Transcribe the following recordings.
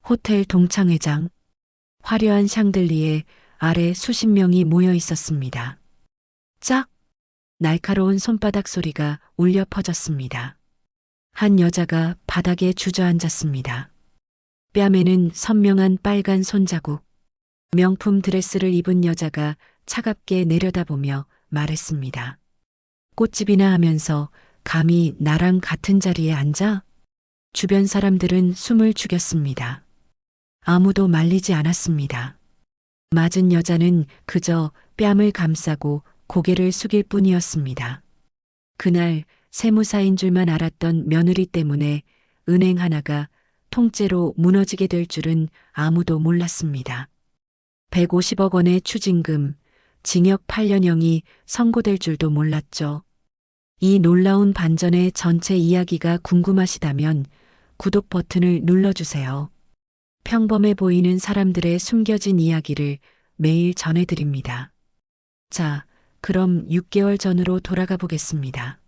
호텔 동창회장, 화려한 샹들리에 아래 수십 명이 모여 있었습니다. 짝! 날카로운 손바닥 소리가 울려 퍼졌습니다. 한 여자가 바닥에 주저앉았습니다. 뺨에는 선명한 빨간 손자국. 명품 드레스를 입은 여자가 차갑게 내려다보며 말했습니다. 꽃집이나 하면서 감히 나랑 같은 자리에 앉아? 주변 사람들은 숨을 죽였습니다. 아무도 말리지 않았습니다. 맞은 여자는 그저 뺨을 감싸고 고개를 숙일 뿐이었습니다. 그날 세무사인 줄만 알았던 며느리 때문에 은행 하나가 통째로 무너지게 될 줄은 아무도 몰랐습니다. 150억 원의 추징금, 징역 8년형이 선고될 줄도 몰랐죠. 이 놀라운 반전의 전체 이야기가 궁금하시다면 구독 버튼을 눌러주세요. 평범해 보이는 사람들의 숨겨진 이야기를 매일 전해드립니다. 자, 그럼 6개월 전으로 돌아가 보겠습니다.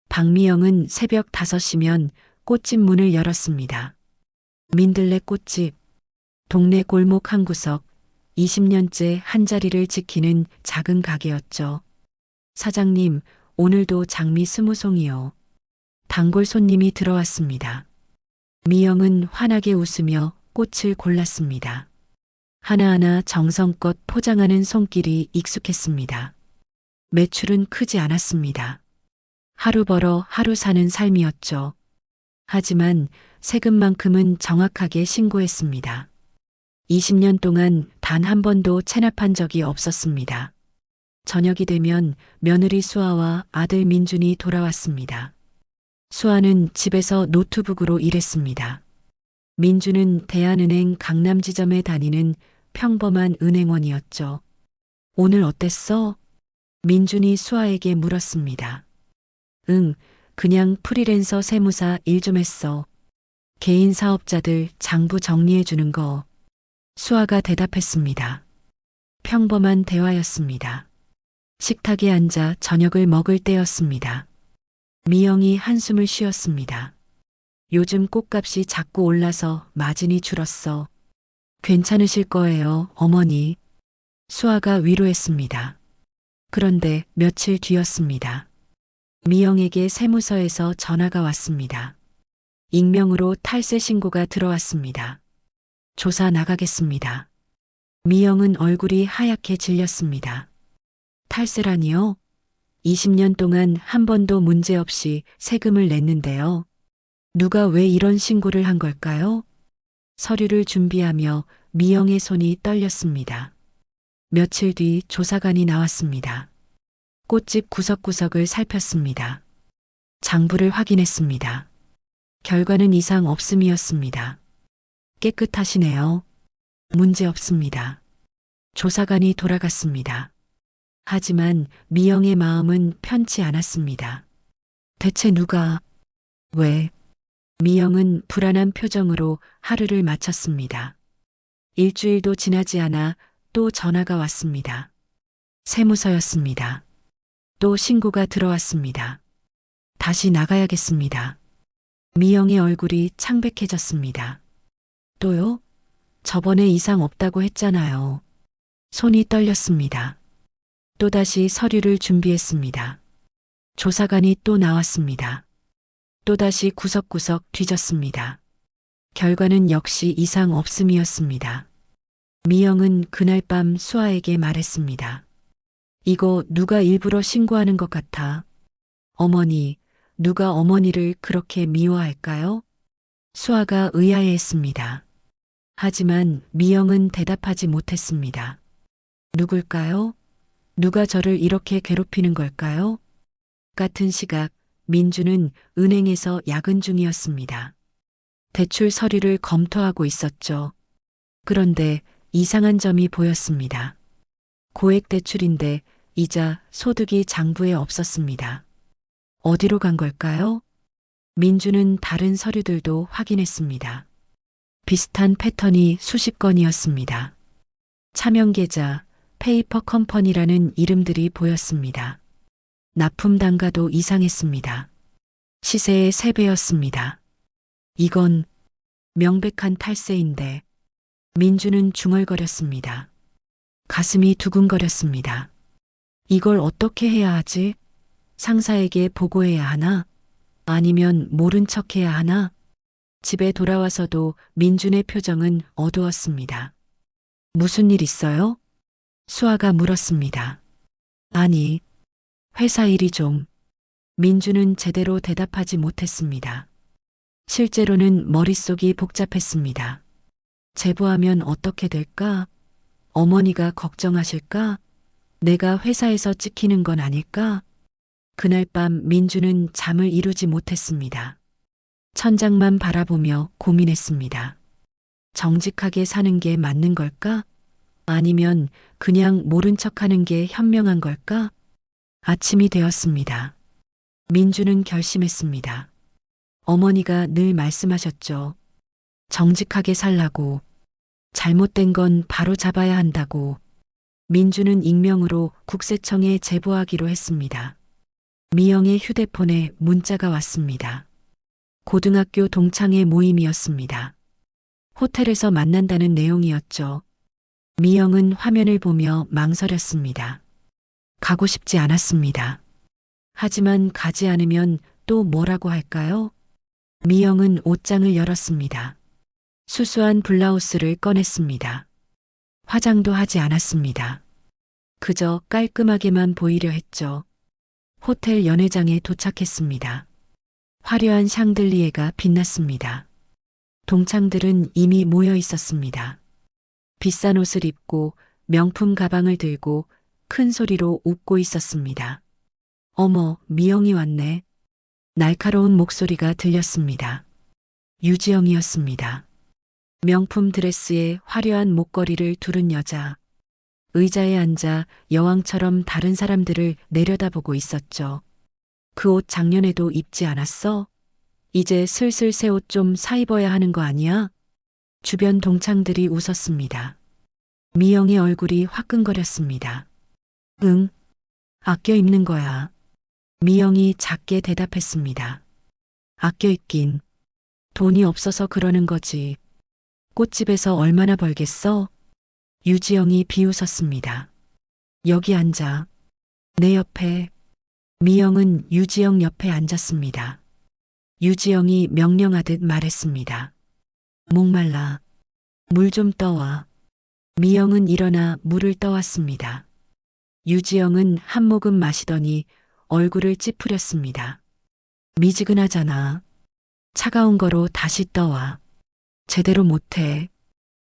박미영은 새벽 5시면 꽃집 문을 열었습니다. 민들레 꽃집, 동네 골목 한 구석, 20년째 한 자리를 지키는 작은 가게였죠. 사장님, 오늘도 장미 20송이요. 단골 손님이 들어왔습니다. 미영은 환하게 웃으며 꽃을 골랐습니다. 하나하나 정성껏 포장하는 손길이 익숙했습니다. 매출은 크지 않았습니다. 하루 벌어 하루 사는 삶이었죠. 하지만 세금만큼은 정확하게 신고했습니다. 20년 동안 단 한 번도 체납한 적이 없었습니다. 저녁이 되면 며느리 수아와 아들 민준이 돌아왔습니다. 수아는 집에서 노트북으로 일했습니다. 민준은 대한은행 강남지점에 다니는 평범한 은행원이었죠. 오늘 어땠어? 민준이 수아에게 물었습니다. 응, 그냥 프리랜서 세무사 일 좀 했어. 개인 사업자들 장부 정리해 주는 거. 수아가 대답했습니다. 평범한 대화였습니다. 식탁에 앉아 저녁을 먹을 때였습니다. 미영이 한숨을 쉬었습니다. 요즘 꽃값이 자꾸 올라서 마진이 줄었어. 괜찮으실 거예요, 어머니. 수아가 위로했습니다. 그런데 며칠 뒤였습니다. 미영에게 세무서에서 전화가 왔습니다. 익명으로 탈세 신고가 들어왔습니다. 조사 나가겠습니다. 미영은 얼굴이 하얗게 질렸습니다. 탈세라니요? 20년 동안 한 번도 문제없이 세금을 냈는데요. 누가 왜 이런 신고를 한 걸까요? 서류를 준비하며 미영의 손이 떨렸습니다. 며칠 뒤 조사관이 나왔습니다. 꽃집 구석구석을 살폈습니다. 장부를 확인했습니다. 결과는 이상 없음이었습니다. 깨끗하시네요. 문제 없습니다. 조사관이 돌아갔습니다. 하지만 미영의 마음은 편치 않았습니다. 대체 누가, 왜? 미영은 불안한 표정으로 하루를 마쳤습니다. 일주일도 지나지 않아 또 전화가 왔습니다. 세무서였습니다. 또 신고가 들어왔습니다. 다시 나가야겠습니다. 미영의 얼굴이 창백해졌습니다. 또요? 저번에 이상 없다고 했잖아요. 손이 떨렸습니다. 또다시 서류를 준비했습니다. 조사관이 또 나왔습니다. 또다시 구석구석 뒤졌습니다. 결과는 역시 이상 없음이었습니다. 미영은 그날 밤 수아에게 말했습니다. 이거 누가 일부러 신고하는 것 같아. 어머니, 누가 어머니를 그렇게 미워할까요? 수아가 의아해했습니다. 하지만 미영은 대답하지 못했습니다. 누굴까요? 누가 저를 이렇게 괴롭히는 걸까요? 같은 시각 민주는 은행에서 야근 중이었습니다. 대출 서류를 검토하고 있었죠. 그런데 이상한 점이 보였습니다. 고액 대출인데 이자, 소득이 장부에 없었습니다. 어디로 간 걸까요? 민주는 다른 서류들도 확인했습니다. 비슷한 패턴이 수십 건이었습니다. 차명계좌, 페이퍼 컴퍼니라는 이름들이 보였습니다. 납품 단가도 이상했습니다. 시세의 3배였습니다. 이건 명백한 탈세인데 민주는 중얼거렸습니다. 가슴이 두근거렸습니다. 이걸 어떻게 해야 하지? 상사에게 보고해야 하나? 아니면 모른 척해야 하나? 집에 돌아와서도 민준의 표정은 어두웠습니다. 무슨 일 있어요? 수아가 물었습니다. 아니, 회사 일이 좀. 민준은 제대로 대답하지 못했습니다. 실제로는 머릿속이 복잡했습니다. 제보하면 어떻게 될까? 어머니가 걱정하실까? 내가 회사에서 찍히는 건 아닐까? 그날 밤 민주는 잠을 이루지 못했습니다. 천장만 바라보며 고민했습니다. 정직하게 사는 게 맞는 걸까? 아니면 그냥 모른 척하는 게 현명한 걸까? 아침이 되었습니다. 민주는 결심했습니다. 어머니가 늘 말씀하셨죠. 정직하게 살라고. 잘못된 건 바로 잡아야 한다고. 민주는 익명으로 국세청에 제보하기로 했습니다. 미영의 휴대폰에 문자가 왔습니다. 고등학교 동창회 모임이었습니다. 호텔에서 만난다는 내용이었죠. 미영은 화면을 보며 망설였습니다. 가고 싶지 않았습니다. 하지만 가지 않으면 또 뭐라고 할까요? 미영은 옷장을 열었습니다. 수수한 블라우스를 꺼냈습니다. 화장도 하지 않았습니다. 그저 깔끔하게만 보이려 했죠. 호텔 연회장에 도착했습니다. 화려한 샹들리에가 빛났습니다. 동창들은 이미 모여 있었습니다. 비싼 옷을 입고 명품 가방을 들고 큰 소리로 웃고 있었습니다. 어머, 미영이 왔네. 날카로운 목소리가 들렸습니다. 유지영이었습니다. 명품 드레스에 화려한 목걸이를 두른 여자. 의자에 앉아 여왕처럼 다른 사람들을 내려다보고 있었죠. 그 옷 작년에도 입지 않았어? 이제 슬슬 새 옷 좀 사 입어야 하는 거 아니야? 주변 동창들이 웃었습니다. 미영의 얼굴이 화끈거렸습니다. 응, 아껴 입는 거야. 미영이 작게 대답했습니다. 아껴 입긴. 돈이 없어서 그러는 거지. 꽃집에서 얼마나 벌겠어? 유지영이 비웃었습니다. 여기 앉아. 내 옆에. 미영은 유지영 옆에 앉았습니다. 유지영이 명령하듯 말했습니다. 목말라. 물 좀 떠와. 미영은 일어나 물을 떠왔습니다. 유지영은 한 모금 마시더니 얼굴을 찌푸렸습니다. 미지근하잖아. 차가운 거로 다시 떠와. 제대로 못해.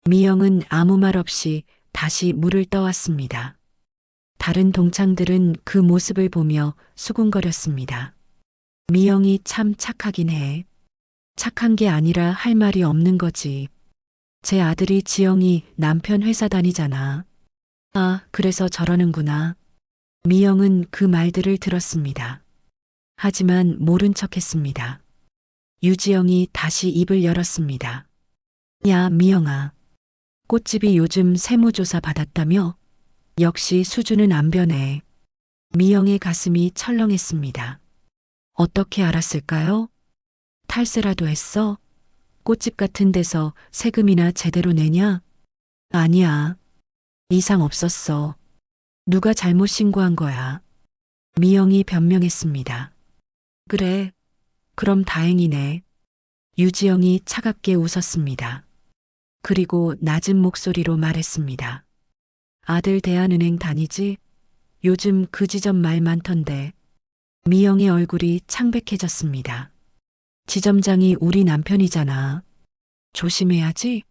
미영은 아무 말 없이 다시 물을 떠왔습니다. 다른 동창들은 그 모습을 보며 수군거렸습니다. 미영이 참 착하긴 해. 착한 게 아니라 할 말이 없는 거지. 제 아들이 지영이 남편 회사 다니잖아. 아, 그래서 저러는구나. 미영은 그 말들을 들었습니다. 하지만 모른 척했습니다. 유지영이 다시 입을 열었습니다. 야, 미영아. 꽃집이 요즘 세무조사 받았다며? 역시 수준은 안 변해. 미영의 가슴이 철렁했습니다. 어떻게 알았을까요? 탈세라도 했어? 꽃집 같은 데서 세금이나 제대로 내냐? 아니야. 이상 없었어. 누가 잘못 신고한 거야. 미영이 변명했습니다. 그래. 그럼 다행이네. 유지영이 차갑게 웃었습니다. 그리고 낮은 목소리로 말했습니다. 아들 대한은행 다니지? 요즘 그 지점 말 많던데. 미영의 얼굴이 창백해졌습니다. 지점장이 우리 남편이잖아. 조심해야지.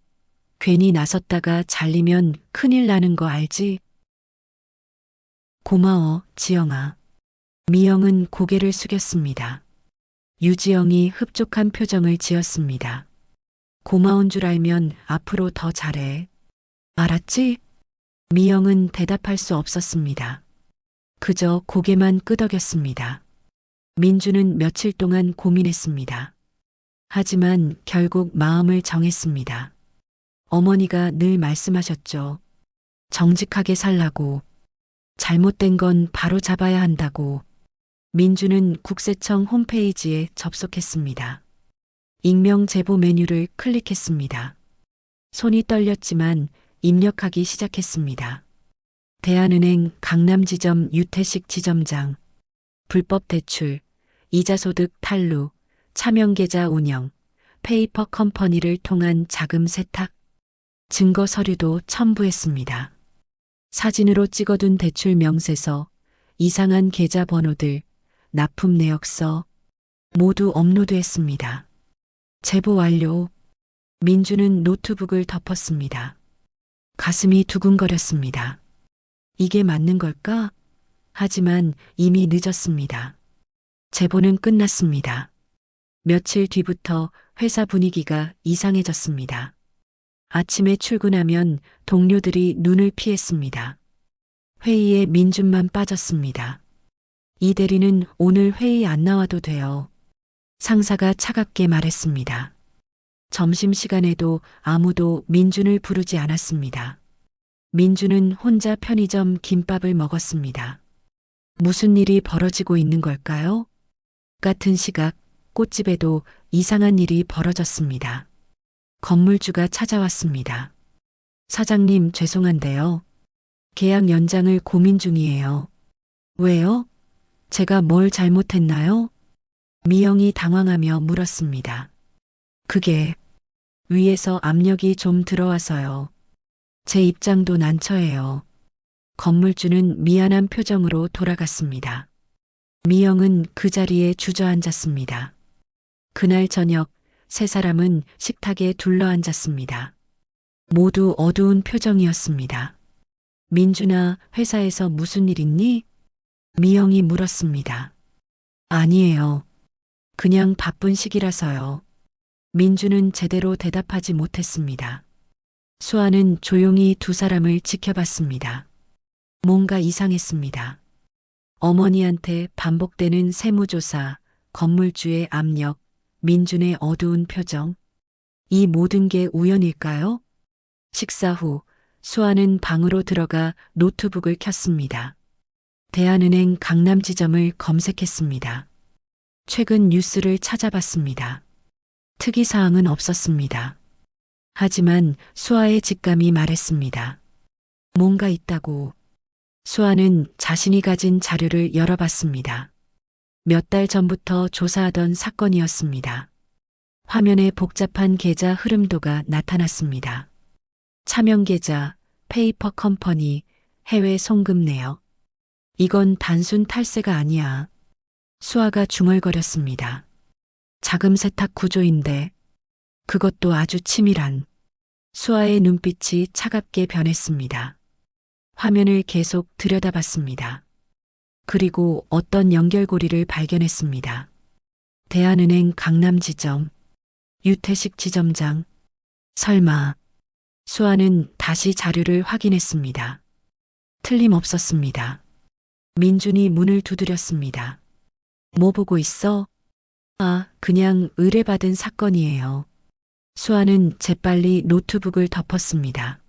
괜히 나섰다가 잘리면 큰일 나는 거 알지? 고마워, 지영아. 미영은 고개를 숙였습니다. 유지영이 흡족한 표정을 지었습니다. 고마운 줄 알면 앞으로 더 잘해. 알았지? 미영은 대답할 수 없었습니다. 그저 고개만 끄덕였습니다. 민주는 며칠 동안 고민했습니다. 하지만 결국 마음을 정했습니다. 어머니가 늘 말씀하셨죠. 정직하게 살라고. 잘못된 건 바로 잡아야 한다고. 민주는 국세청 홈페이지에 접속했습니다. 익명 제보 메뉴를 클릭했습니다. 손이 떨렸지만 입력하기 시작했습니다. 대한은행 강남지점 유태식 지점장, 불법 대출, 이자소득 탈루, 차명계좌 운영, 페이퍼 컴퍼니를 통한 자금 세탁, 증거 서류도 첨부했습니다. 사진으로 찍어둔 대출 명세서, 이상한 계좌 번호들, 납품 내역서 모두 업로드했습니다. 제보 완료. 민주는 노트북을 덮었습니다. 가슴이 두근거렸습니다. 이게 맞는 걸까? 하지만 이미 늦었습니다. 제보는 끝났습니다. 며칠 뒤부터 회사 분위기가 이상해졌습니다. 아침에 출근하면 동료들이 눈을 피했습니다. 회의에 민준만 빠졌습니다. 이 대리는 오늘 회의 안 나와도 돼요. 상사가 차갑게 말했습니다. 점심시간에도 아무도 민준을 부르지 않았습니다. 민준은 혼자 편의점 김밥을 먹었습니다. 무슨 일이 벌어지고 있는 걸까요? 같은 시각 꽃집에도 이상한 일이 벌어졌습니다. 건물주가 찾아왔습니다. 사장님 죄송한데요. 계약 연장을 고민 중이에요. 왜요? 제가 뭘 잘못했나요? 미영이 당황하며 물었습니다. 그게 위에서 압력이 좀 들어와서요. 제 입장도 난처해요. 건물주는 미안한 표정으로 돌아갔습니다. 미영은 그 자리에 주저앉았습니다. 그날 저녁 세 사람은 식탁에 둘러앉았습니다. 모두 어두운 표정이었습니다. 민준아, 회사에서 무슨 일 있니? 미영이 물었습니다. 아니에요. 그냥 바쁜 시기라서요. 민준은 제대로 대답하지 못했습니다. 수아는 조용히 두 사람을 지켜봤습니다. 뭔가 이상했습니다. 어머니한테 반복되는 세무조사, 건물주의 압력, 민준의 어두운 표정. 이 모든 게 우연일까요? 식사 후 수아는 방으로 들어가 노트북을 켰습니다. 대한은행 강남지점을 검색했습니다. 최근 뉴스를 찾아봤습니다. 특이사항은 없었습니다. 하지만 수아의 직감이 말했습니다. 뭔가 있다고. 수아는 자신이 가진 자료를 열어봤습니다. 몇 달 전부터 조사하던 사건이었습니다. 화면에 복잡한 계좌 흐름도가 나타났습니다. 차명계좌, 페이퍼 컴퍼니, 해외 송금 내역. 이건 단순 탈세가 아니야. 수아가 중얼거렸습니다. 자금 세탁 구조인데 그것도 아주 치밀한. 수아의 눈빛이 차갑게 변했습니다. 화면을 계속 들여다봤습니다. 그리고 어떤 연결고리를 발견했습니다. 대한은행 강남지점, 유태식 지점장. 설마. 수아는 다시 자료를 확인했습니다. 틀림없었습니다. 민준이 문을 두드렸습니다. 뭐 보고 있어? 아, 그냥 의뢰받은 사건이에요. 수아는 재빨리 노트북을 덮었습니다.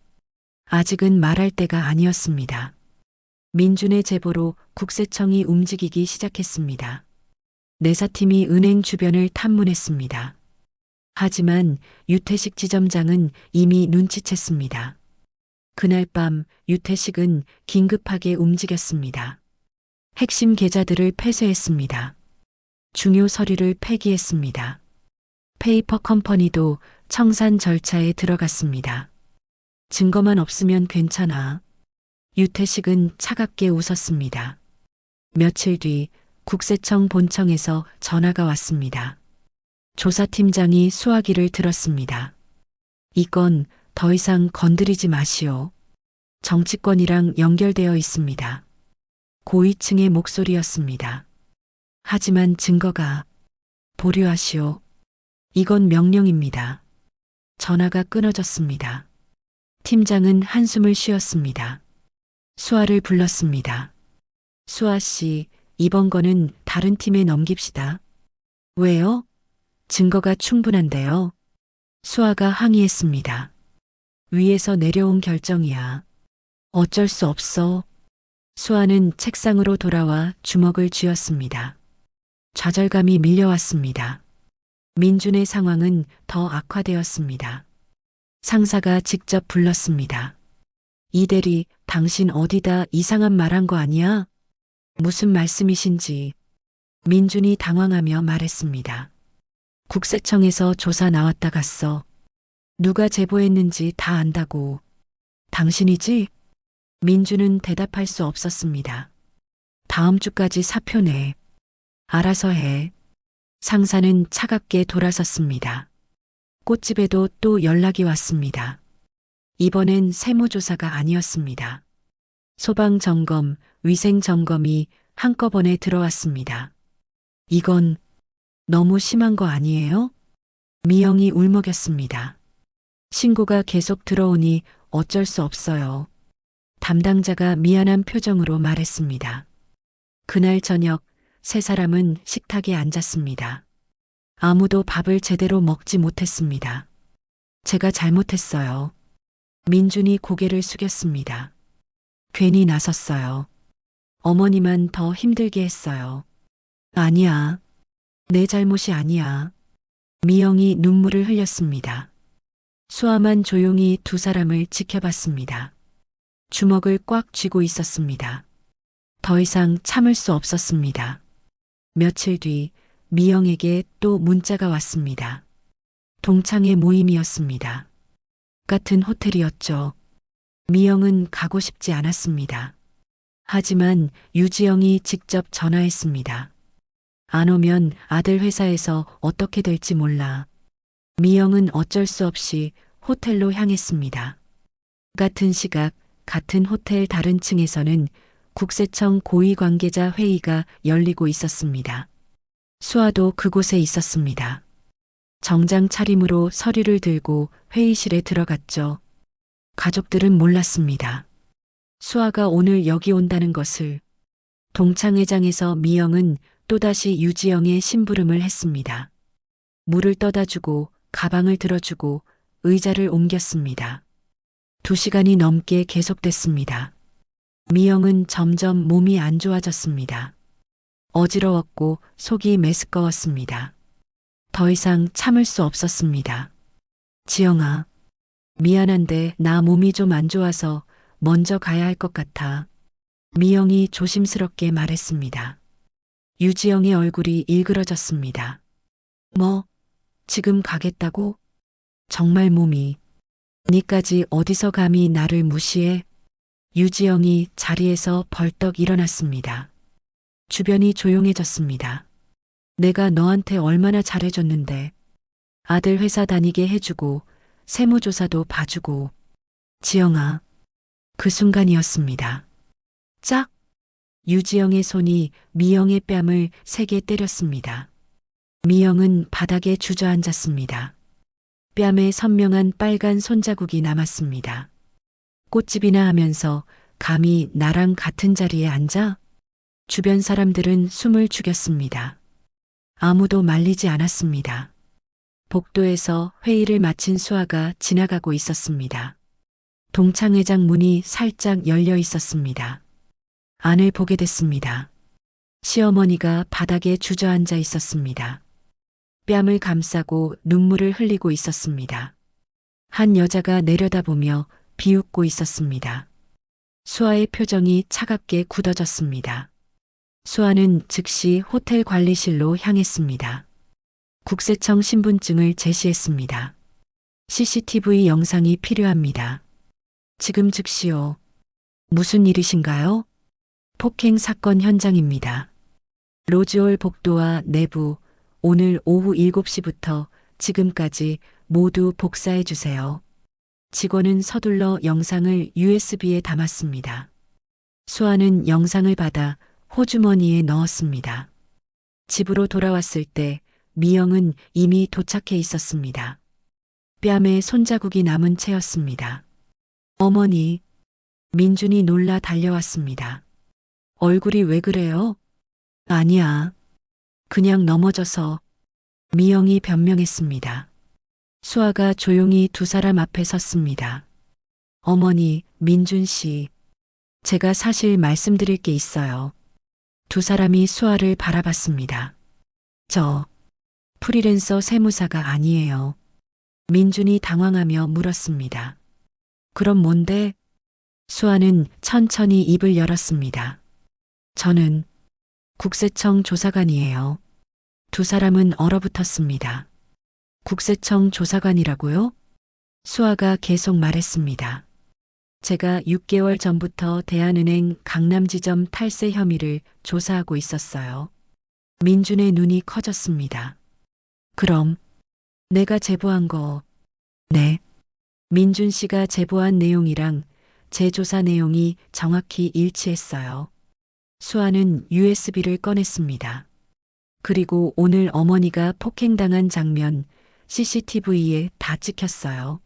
아직은 말할 때가 아니었습니다. 민준의 제보로 국세청이 움직이기 시작했습니다. 내사팀이 은행 주변을 탐문했습니다. 하지만 유태식 지점장은 이미 눈치챘습니다. 그날 밤 유태식은 긴급하게 움직였습니다. 핵심 계좌들을 폐쇄했습니다. 중요 서류를 폐기했습니다. 페이퍼 컴퍼니도 청산 절차에 들어갔습니다. 증거만 없으면 괜찮아. 유태식은 차갑게 웃었습니다. 며칠 뒤 국세청 본청에서 전화가 왔습니다. 조사팀장이 수화기를 들었습니다. 이 건 더 이상 건드리지 마시오. 정치권이랑 연결되어 있습니다. 고위층의 목소리였습니다. 하지만 증거가. 보류하시오. 이건 명령입니다. 전화가 끊어졌습니다. 팀장은 한숨을 쉬었습니다. 수아를 불렀습니다. 수아 씨, 이번 거는 다른 팀에 넘깁시다. 왜요? 증거가 충분한데요. 수아가 항의했습니다. 위에서 내려온 결정이야. 어쩔 수 없어. 수아는 책상으로 돌아와 주먹을 쥐었습니다. 좌절감이 밀려왔습니다. 민준의 상황은 더 악화되었습니다. 상사가 직접 불렀습니다. 이 대리, 당신 어디다 이상한 말한 거 아니야? 무슨 말씀이신지. 민준이 당황하며 말했습니다. 국세청에서 조사 나왔다 갔어. 누가 제보했는지 다 안다고. 당신이지? 민준은 대답할 수 없었습니다. 다음 주까지 사표 내. 알아서 해. 상사는 차갑게 돌아섰습니다. 꽃집에도 또 연락이 왔습니다. 이번엔 세무조사가 아니었습니다. 소방점검, 위생점검이 한꺼번에 들어왔습니다. 이건 너무 심한 거 아니에요? 미영이 울먹였습니다. 신고가 계속 들어오니 어쩔 수 없어요. 담당자가 미안한 표정으로 말했습니다. 그날 저녁 세 사람은 식탁에 앉았습니다. 아무도 밥을 제대로 먹지 못했습니다. 제가 잘못했어요. 민준이 고개를 숙였습니다. 괜히 나섰어요. 어머니만 더 힘들게 했어요. 아니야. 내 잘못이 아니야. 미영이 눈물을 흘렸습니다. 수아만 조용히 두 사람을 지켜봤습니다. 주먹을 꽉 쥐고 있었습니다. 더 이상 참을 수 없었습니다. 며칠 뒤 미영에게 또 문자가 왔습니다. 동창회 모임이었습니다. 같은 호텔이었죠. 미영은 가고 싶지 않았습니다. 하지만 유지영이 직접 전화했습니다. 안 오면 아들 회사에서 어떻게 될지 몰라. 미영은 어쩔 수 없이 호텔로 향했습니다. 같은 시각, 같은 호텔 다른 층에서는 국세청 고위 관계자 회의가 열리고 있었습니다. 수아도 그곳에 있었습니다. 정장 차림으로 서류를 들고 회의실에 들어갔죠. 가족들은 몰랐습니다. 수아가 오늘 여기 온다는 것을. 동창회장에서 미영은 또다시 유지영의 심부름을 했습니다. 물을 떠다 주고 가방을 들어주고 의자를 옮겼습니다. 2시간이 넘게 계속됐습니다. 미영은 점점 몸이 안 좋아졌습니다. 어지러웠고 속이 메스꺼웠습니다. 더 이상 참을 수 없었습니다. 지영아, 미안한데 나 몸이 좀 안 좋아서 먼저 가야 할 것 같아. 미영이 조심스럽게 말했습니다. 유지영의 얼굴이 일그러졌습니다. 뭐, 지금 가겠다고? 정말 몸이. 니까지 어디서 감히 나를 무시해? 유지영이 자리에서 벌떡 일어났습니다. 주변이 조용해졌습니다. 내가 너한테 얼마나 잘해줬는데. 아들 회사 다니게 해주고 세무조사도 봐주고. 지영아. 그 순간이었습니다. 짝! 유지영의 손이 미영의 뺨을 세게 때렸습니다. 미영은 바닥에 주저앉았습니다. 뺨에 선명한 빨간 손자국이 남았습니다. 꽃집이나 하면서 감히 나랑 같은 자리에 앉아? 주변 사람들은 숨을 죽였습니다. 아무도 말리지 않았습니다. 복도에서 회의를 마친 수아가 지나가고 있었습니다. 동창회장 문이 살짝 열려 있었습니다. 안을 보게 됐습니다. 시어머니가 바닥에 주저앉아 있었습니다. 뺨을 감싸고 눈물을 흘리고 있었습니다. 한 여자가 내려다보며 비웃고 있었습니다. 수아의 표정이 차갑게 굳어졌습니다. 수아는 즉시 호텔 관리실로 향했습니다. 국세청 신분증을 제시했습니다. CCTV 영상이 필요합니다. 지금 즉시요. 무슨 일이신가요? 폭행 사건 현장입니다. 로즈홀 복도와 내부, 오늘 오후 7시부터 지금까지 모두 복사해 주세요. 직원은 서둘러 영상을 USB에 담았습니다. 수아는 영상을 받아 호주머니에 넣었습니다. 집으로 돌아왔을 때 미영은 이미 도착해 있었습니다. 뺨에 손자국이 남은 채였습니다. 어머니, 민준이 놀라 달려왔습니다. 얼굴이 왜 그래요? 아니야. 그냥 넘어져서. 미영이 변명했습니다. 수아가 조용히 두 사람 앞에 섰습니다. 어머니, 민준 씨. 제가 사실 말씀드릴 게 있어요. 두 사람이 수아를 바라봤습니다. 프리랜서 세무사가 아니에요. 민준이 당황하며 물었습니다. 그럼 뭔데? 수아는 천천히 입을 열었습니다. 저는 국세청 조사관이에요. 두 사람은 얼어붙었습니다. 국세청 조사관이라고요? 수아가 계속 말했습니다. 제가 6개월 전부터 대한은행 강남지점 탈세 혐의를 조사하고 있었어요. 민준의 눈이 커졌습니다. 그럼 내가 제보한 거, 네. 민준 씨가 제보한 내용이랑 제 조사 내용이 정확히 일치했어요. 수아는 USB를 꺼냈습니다. 그리고 오늘 어머니가 폭행당한 장면 CCTV에 다 찍혔어요.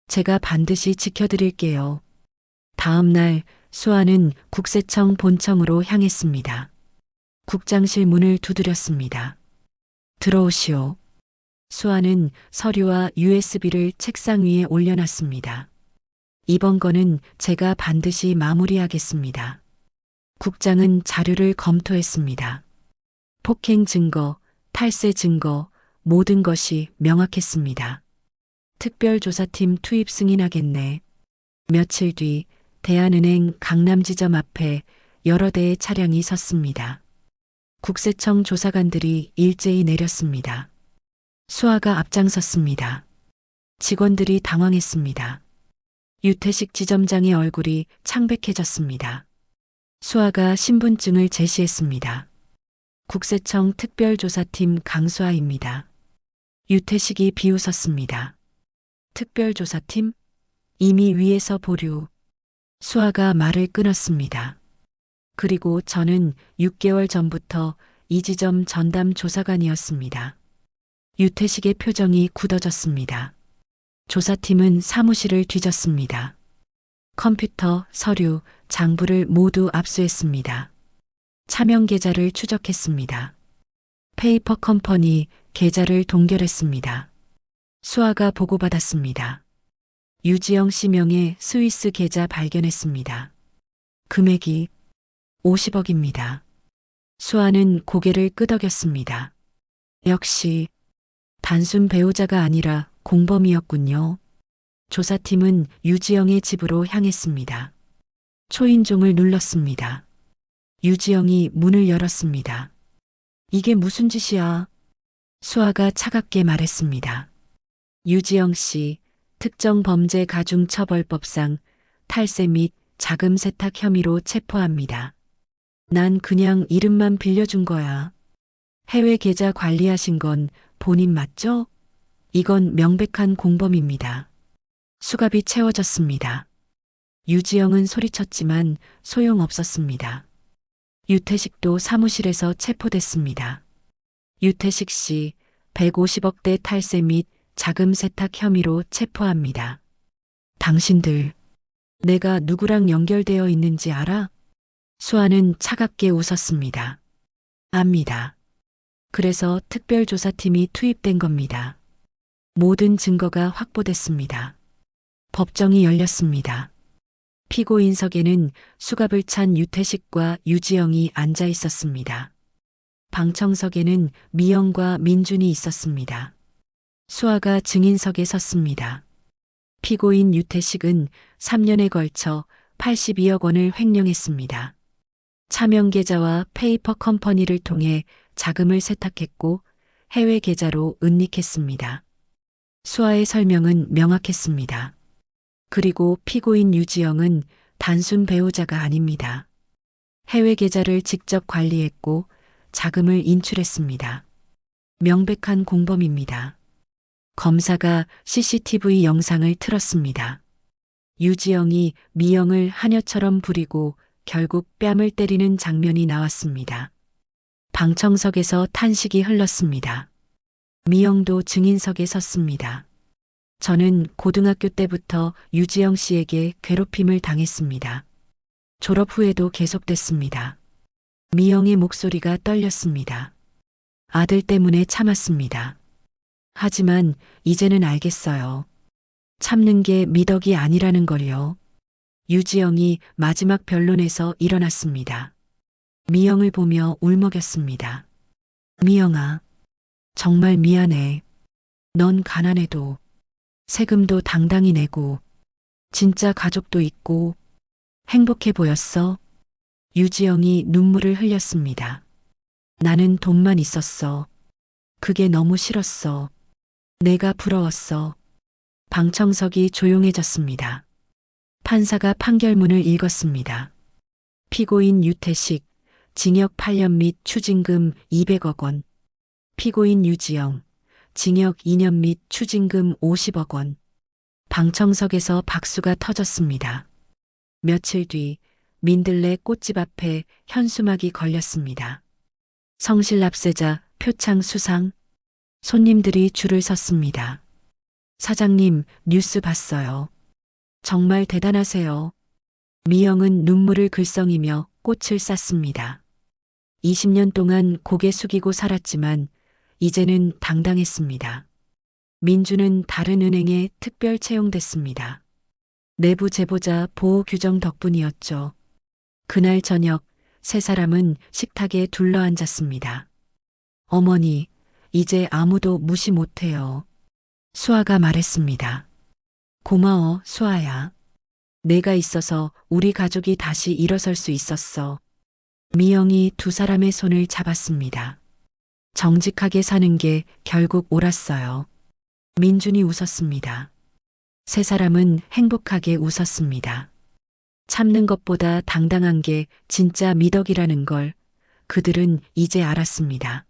제가 반드시 지켜드릴게요. 다음 날 수아는 국세청 본청으로 향했습니다. 국장실 문을 두드렸습니다. 들어오시오. 수아는 서류와 USB를 책상 위에 올려놨습니다. 이번 건은 제가 반드시 마무리하겠습니다. 국장은 자료를 검토했습니다. 폭행 증거, 탈세 증거, 모든 것이 명확했습니다. 특별조사팀 투입 승인하겠네. 며칠 뒤 대한은행 강남지점 앞에 여러 대의 차량이 섰습니다. 국세청 조사관들이 일제히 내렸습니다. 수아가 앞장섰습니다. 직원들이 당황했습니다. 유태식 지점장의 얼굴이 창백해졌습니다. 수아가 신분증을 제시했습니다. 국세청 특별조사팀 강수아입니다. 유태식이 비웃었습니다. 특별조사팀? 이미 위에서 보류. 수아가 말을 끊었습니다. 그리고 저는 6개월 전부터 이 지점 전담 조사관이었습니다. 유태식의 표정이 굳어졌습니다. 조사팀은 사무실을 뒤졌습니다. 컴퓨터, 서류, 장부를 모두 압수했습니다. 차명 계좌를 추적했습니다. 페이퍼 컴퍼니 계좌를 동결했습니다. 수아가 보고받았습니다. 유지영 씨 명의 스위스 계좌 발견했습니다. 금액이 50억입니다. 수아는 고개를 끄덕였습니다. 역시 단순 배우자가 아니라 공범이었군요. 조사팀은 유지영의 집으로 향했습니다. 초인종을 눌렀습니다. 유지영이 문을 열었습니다. 이게 무슨 짓이야? 수아가 차갑게 말했습니다. 유지영 씨, 특정범죄가중처벌법상 탈세 및 자금 세탁 혐의로 체포합니다. 난 그냥 이름만 빌려준 거야. 해외 계좌 관리하신 건 본인 맞죠? 이건 명백한 공범입니다. 수갑이 채워졌습니다. 유지영은 소리쳤지만 소용없었습니다. 유태식도 사무실에서 체포됐습니다. 유태식 씨 150억대 탈세 및 자금 세탁 혐의로 체포합니다. 당신들, 내가 누구랑 연결되어 있는지 알아? 수아는 차갑게 웃었습니다. 압니다. 그래서 특별조사팀이 투입된 겁니다. 모든 증거가 확보됐습니다. 법정이 열렸습니다. 피고인석에는 수갑을 찬 유태식과 유지영이 앉아 있었습니다. 방청석에는 미영과 민준이 있었습니다. 수아가 증인석에 섰습니다. 피고인 유태식은 3년에 걸쳐 82억 원을 횡령했습니다. 차명 계좌와 페이퍼 컴퍼니를 통해 자금을 세탁했고 해외 계좌로 은닉했습니다. 수아의 설명은 명확했습니다. 그리고 피고인 유지영은 단순 배우자가 아닙니다. 해외 계좌를 직접 관리했고 자금을 인출했습니다. 명백한 공범입니다. 검사가 CCTV 영상을 틀었습니다. 유지영이 미영을 하녀처럼 부리고 결국 뺨을 때리는 장면이 나왔습니다. 방청석에서 탄식이 흘렀습니다. 미영도 증인석에 섰습니다. 저는 고등학교 때부터 유지영 씨에게 괴롭힘을 당했습니다. 졸업 후에도 계속됐습니다. 미영의 목소리가 떨렸습니다. 아들 때문에 참았습니다. 하지만 이제는 알겠어요. 참는 게 미덕이 아니라는 걸요. 유지영이 마지막 변론에서 일어났습니다. 미영을 보며 울먹였습니다. 미영아, 정말 미안해. 넌 가난해도 세금도 당당히 내고 진짜 가족도 있고 행복해 보였어. 유지영이 눈물을 흘렸습니다. 나는 돈만 있었어. 그게 너무 싫었어. 내가 부러웠어. 방청석이 조용해졌습니다. 판사가 판결문을 읽었습니다. 피고인 유태식, 징역 8년 및 추징금 200억 원. 피고인 유지영, 징역 2년 및 추징금 50억 원. 방청석에서 박수가 터졌습니다. 며칠 뒤 민들레 꽃집 앞에 현수막이 걸렸습니다. 성실납세자 표창 수상. 손님들이 줄을 섰습니다. 사장님, 뉴스 봤어요. 정말 대단하세요. 미영은 눈물을 글썽이며 꽃을 쌌습니다. 20년 동안 고개 숙이고 살았지만 이제는 당당했습니다. 민주는 다른 은행에 특별 채용됐습니다. 내부 제보자 보호 규정 덕분이었죠. 그날 저녁 세 사람은 식탁에 둘러앉았습니다. 어머니, 이제 아무도 무시 못해요. 수아가 말했습니다. 고마워, 수아야. 내가 있어서 우리 가족이 다시 일어설 수 있었어. 미영이 두 사람의 손을 잡았습니다. 정직하게 사는 게 결국 옳았어요. 민준이 웃었습니다. 세 사람은 행복하게 웃었습니다. 참는 것보다 당당한 게 진짜 미덕이라는 걸 그들은 이제 알았습니다.